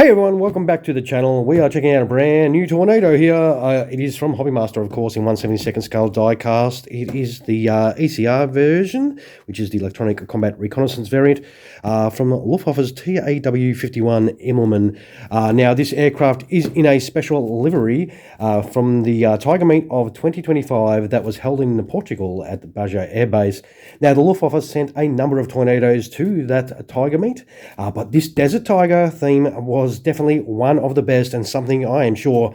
Hey everyone, welcome back to the channel. We are checking out a brand new Tornado here. It is from Hobbymaster, of course, in 1/72 scale diecast. It is the ECR version, which is the Electronic Combat Reconnaissance variant from Luftwaffe's TAW-51 Immelmann. Now, this aircraft is in a special livery from the Tiger Meet of 2025 that was held in Portugal at the Beja Air Base. Now, the Luftwaffe sent a number of Tornadoes to that Tiger Meet, but this Desert Tiger theme was definitely one of the best, and something I am sure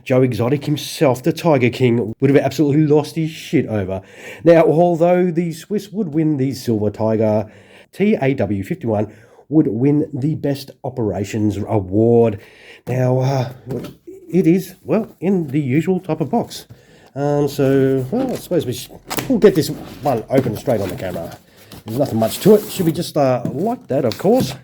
Joe Exotic himself, the Tiger King, would have absolutely lost his shit over. Now, although the Swiss would win the Silver Tiger, TAW-51 would win the Best Operations Award. Now, it is, well, in the usual type of box. So, well, I suppose we'll get this one open straight on the camera. There's nothing much to it. Should be just like that, of course.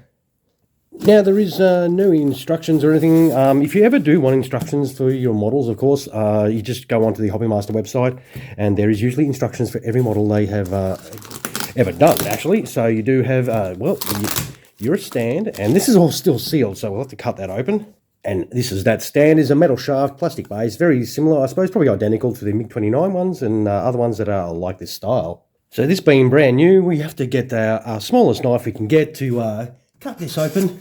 Now, there is no instructions or anything. If you ever do want instructions for your models, of course, you just go onto the Hobbymaster website, and there is usually instructions for every model they have ever done, actually. So you do have, well, your stand, and this is all still sealed, so we'll have to cut that open. And this is that stand, is a metal shaft, plastic base, very similar, I suppose, probably identical to the MiG-29 ones and other ones that are like this style. So this being brand new, we have to get our smallest knife we can get to cut this open.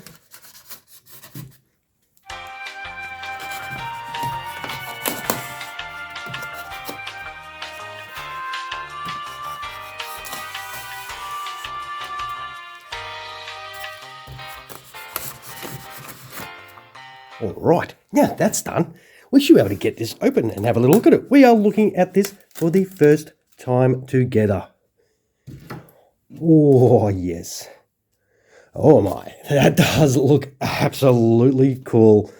All right, now that's done, we should be able to get this open and have a little look at it. We are looking at this for the first time together. Oh, yes. Oh my, that does look absolutely cool.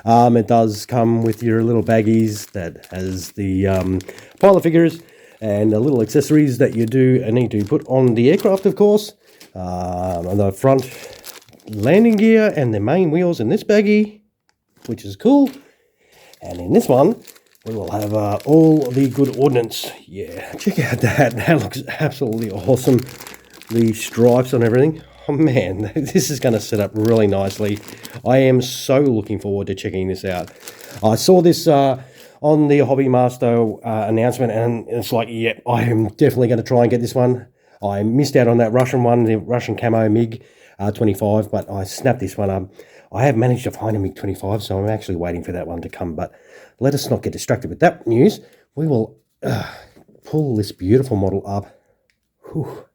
It does come with your little baggies that has the pilot figures and the little accessories that you do need to put on the aircraft, of course. On the front landing gear and the main wheels in this baggie, which is cool. And in this one, we will have all the good ordnance. Yeah, check out that. That looks absolutely awesome. The stripes on everything. Oh man, this is going to set up really nicely. I am so looking forward to checking this out. I saw this on the Hobbymaster announcement, and it's like, yep, I am definitely going to try and get this one. I missed out on that Russian one, the Russian camo MiG-25, but I snapped this one up. I have managed to find a MiG-25, so I'm actually waiting for that one to come, but let us not get distracted with that news. We will pull this beautiful model up. Whew,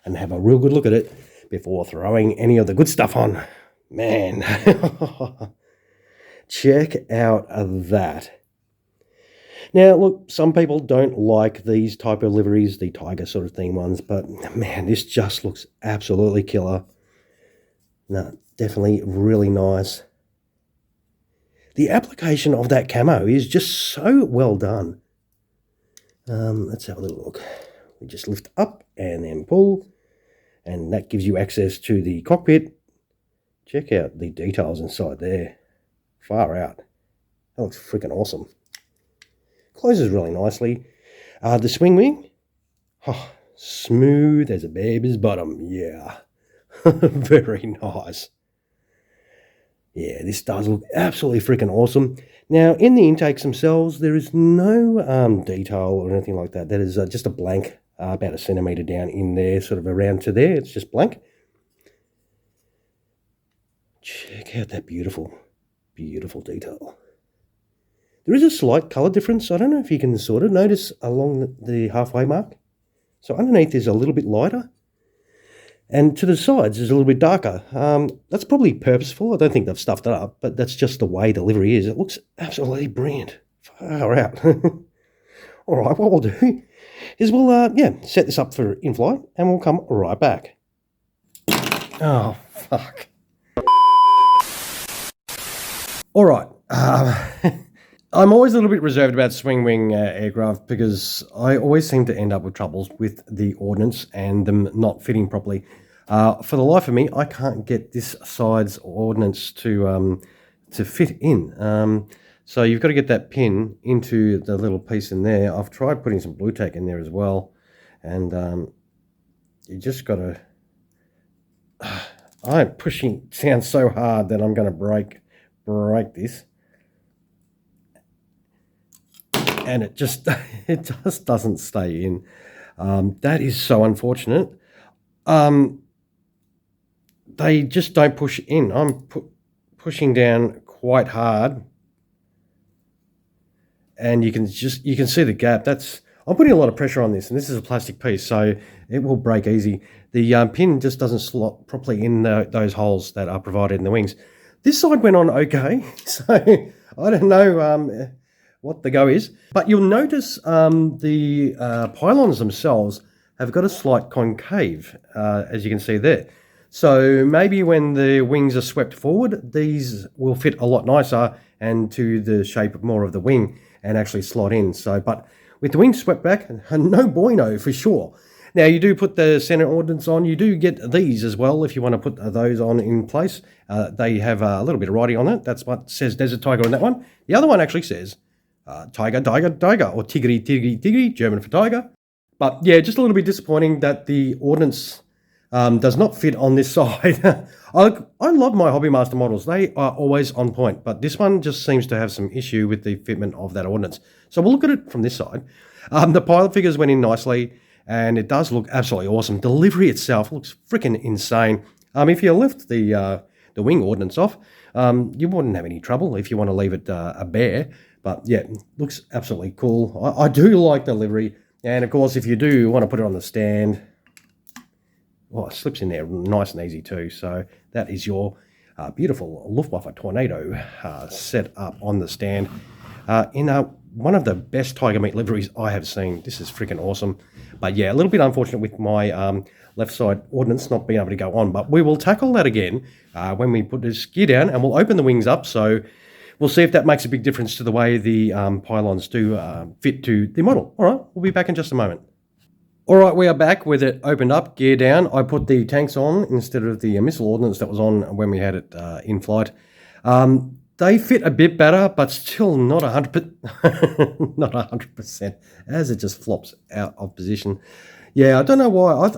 and have a real good look at it before throwing any of the good stuff on. Man, check out that. Now, look, some people don't like these type of liveries, the Tiger sort of theme ones, but man, this just looks absolutely killer. No, definitely really nice. The application of that camo is just so well done. Let's have a little look. We just lift up and then pull, and that gives you access to the cockpit. Check out the details inside there. Far out. That looks freaking awesome. Closes really nicely. The swing wing, oh, smooth as a baby's bottom. Yeah, very nice. Yeah, this does look absolutely freaking awesome. Now, in the intakes themselves, there is no detail or anything like that. That is just a blank, about a centimetre down in there, sort of around to there. It's just blank. Check out that beautiful, beautiful detail. There is a slight colour difference. I don't know if you can sort of notice along the halfway mark. So underneath is a little bit lighter, and to the sides is a little bit darker. That's probably purposeful. I don't think they've stuffed it up, but that's just the way the livery is. It looks absolutely brilliant. Far out. All right, what we'll do is we'll, set this up for in-flight, and we'll come right back. Oh, fuck. All right. I'm always a little bit reserved about swing wing aircraft because I always seem to end up with troubles with the ordnance and them not fitting properly. For the life of me, I can't get this side's ordnance to fit in. So you've got to get that pin into the little piece in there. I've tried putting some blue tack in there as well, and you just got to I'm pushing down so hard that I'm going to break this. And it just doesn't stay in. That is so unfortunate. They just don't push in. I'm pushing down quite hard, and you can see the gap. I'm putting a lot of pressure on this, and this is a plastic piece, so it will break easy. The pin just doesn't slot properly in those holes that are provided in the wings. This side went on okay, so I don't know what the go is, but you'll notice the pylons themselves have got a slight concave, as you can see there. So maybe when the wings are swept forward, these will fit a lot nicer and to the shape of more of the wing and actually slot in. So, but with the wings swept back, no bueno for sure. Now, you do put the center ordnance on. You do get these as well if you want to put those on in place. They have a little bit of writing on it. That's what says Desert Tiger on that one. The other one actually says Tiger, Tiger, Tiger, or Tigri, Tigri, Tigri, German for tiger. But yeah, just a little bit disappointing that the ordnance does not fit on this side. I love my Hobby Master models. They are always on point, but this one just seems to have some issue with the fitment of that ordnance. So we'll look at it from this side. The pilot figures went in nicely, and it does look absolutely awesome. Delivery itself looks freaking insane. If you left the wing ordnance off, you wouldn't have any trouble if you want to leave it a bare. But yeah, looks absolutely cool. I do like the livery, and of course, if you do want to put it on the stand, well, it slips in there nice and easy too. So that is your beautiful Luftwaffe Tornado set up on the stand in one of the best Tiger Meet liveries I have seen. This is freaking awesome. But yeah, a little bit unfortunate with my left side ordnance not being able to go on. But we will tackle that again when we put this gear down, and we'll open the wings up. So we'll see if that makes a big difference to the way the pylons do fit to the model. All right, we'll be back in just a moment. All right, we are back with it opened up, gear down. I put the tanks on instead of the missile ordnance that was on when we had it in flight. They fit a bit better, but still not 100%, not 100%, as it just flops out of position. Yeah, I don't know why.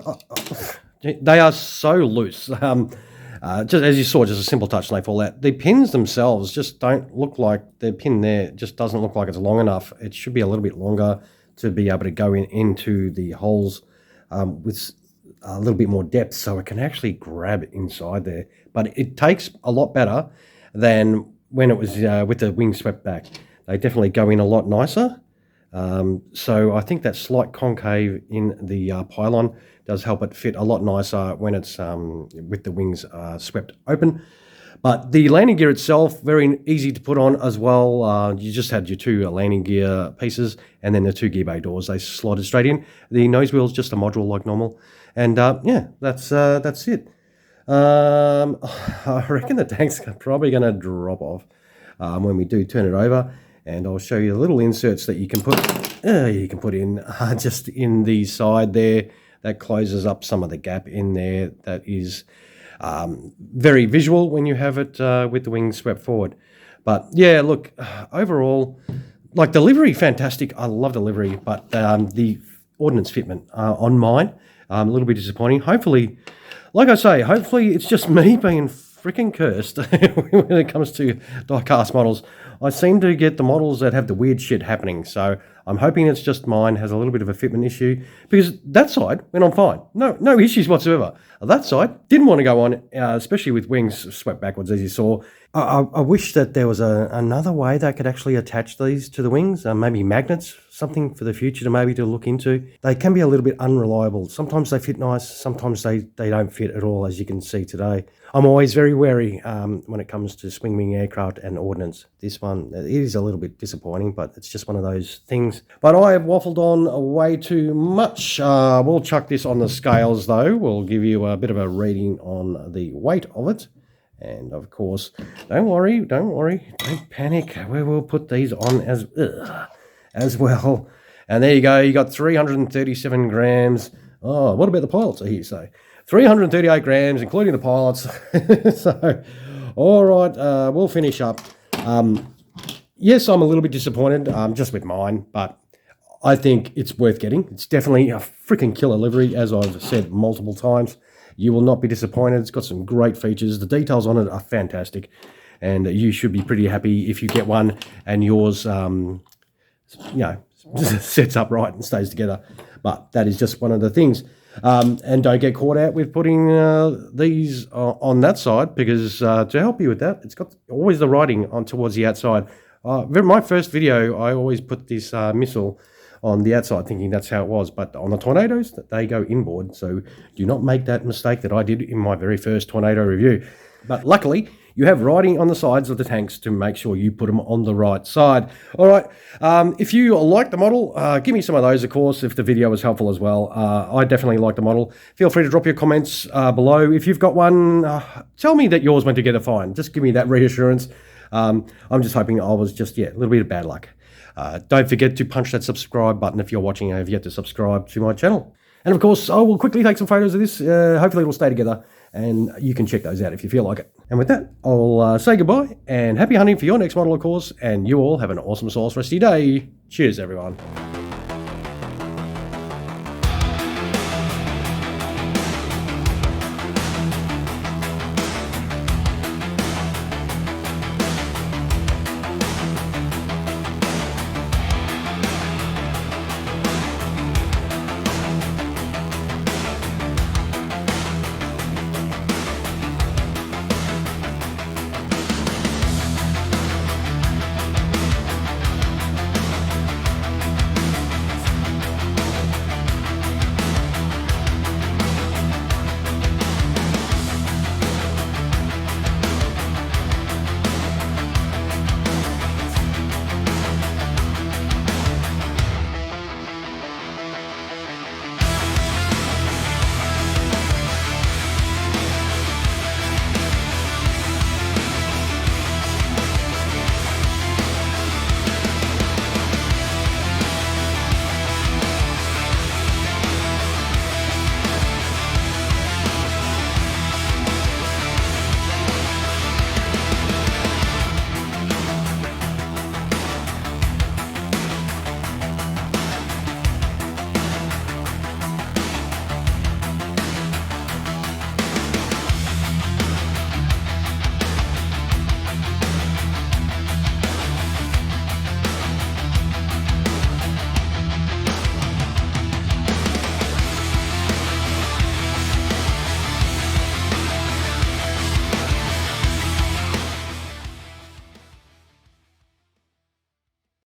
They are so loose. Just as you saw, just a simple touch and they fall out. The pins themselves just don't look like, the pin there just doesn't look like it's long enough. It should be a little bit longer to be able to go into the holes with a little bit more depth so it can actually grab inside there. But it takes a lot better than when it was with the wings swept back. They definitely go in a lot nicer. So I think that slight concave in the pylon does help it fit a lot nicer when it's with the wings swept open. But the landing gear itself, very easy to put on as well. You just had your two landing gear pieces and then the two gear bay doors. They slotted straight in. The nose wheel's just a module like normal. And yeah, that's it. I reckon the tank's probably going to drop off when we do turn it over. And I'll show you the little inserts that you can put in just in the side there. That closes up some of the gap in there. That is very visual when you have it with the wings swept forward. But yeah, look, overall, like delivery, fantastic. I love delivery, but the ordnance fitment on mine, a little bit disappointing. Hopefully, like I say, hopefully it's just me being freaking cursed when it comes to diecast models. I seem to get the models that have the weird shit happening, so I'm hoping it's just mine has a little bit of a fitment issue, because that side went on fine. No issues whatsoever. That side didn't want to go on, especially with wings swept backwards, as you saw. I wish that there was another way that could actually attach these to the wings, maybe magnets, something for the future to look into. They can be a little bit unreliable. Sometimes they fit nice, sometimes they don't fit at all, as you can see today. I'm always very wary when it comes to swing wing aircraft and ordnance. This one, it is a little bit disappointing, but it's just one of those things. But I have waffled on way too much. We'll chuck this on the scales, though. We'll give you a bit of a reading on the weight of it. And, of course, don't worry, don't panic. We will put these on as well. And there you go. You got 337 grams. Oh, what about the pilots, I hear you say? 338 grams, including the pilots. So, all right, we'll finish up. Yes, I'm a little bit disappointed just with mine, but I think it's worth getting. It's definitely a freaking killer livery, as I've said multiple times. You will not be disappointed. It's got some great features. The details on it are fantastic, and you should be pretty happy if you get one and yours, sets up right and stays together. But that is just one of the things. And don't get caught out with putting these on that side, because to help you with that, it's got always the writing on towards the outside. My first video, I always put this missile on the outside, thinking that's how it was. But on the Tornadoes, they go inboard. So do not make that mistake that I did in my very first Tornado review. But luckily, you have writing on the sides of the tanks to make sure you put them on the right side. All right, if you like the model, give me some of those, of course, if the video was helpful as well. I definitely like the model. Feel free to drop your comments below. If you've got one, tell me that yours went together fine. Just give me that reassurance. I'm just hoping I was just, a little bit of bad luck. Don't forget to punch that subscribe button if you're watching and have yet to subscribe to my channel. And of course, I will quickly take some photos of this. Hopefully it'll stay together, and you can check those out if you feel like it. And with that, I'll say goodbye and happy hunting for your next model, of course, and you all have an awesome sauce rest of your day. Cheers, everyone.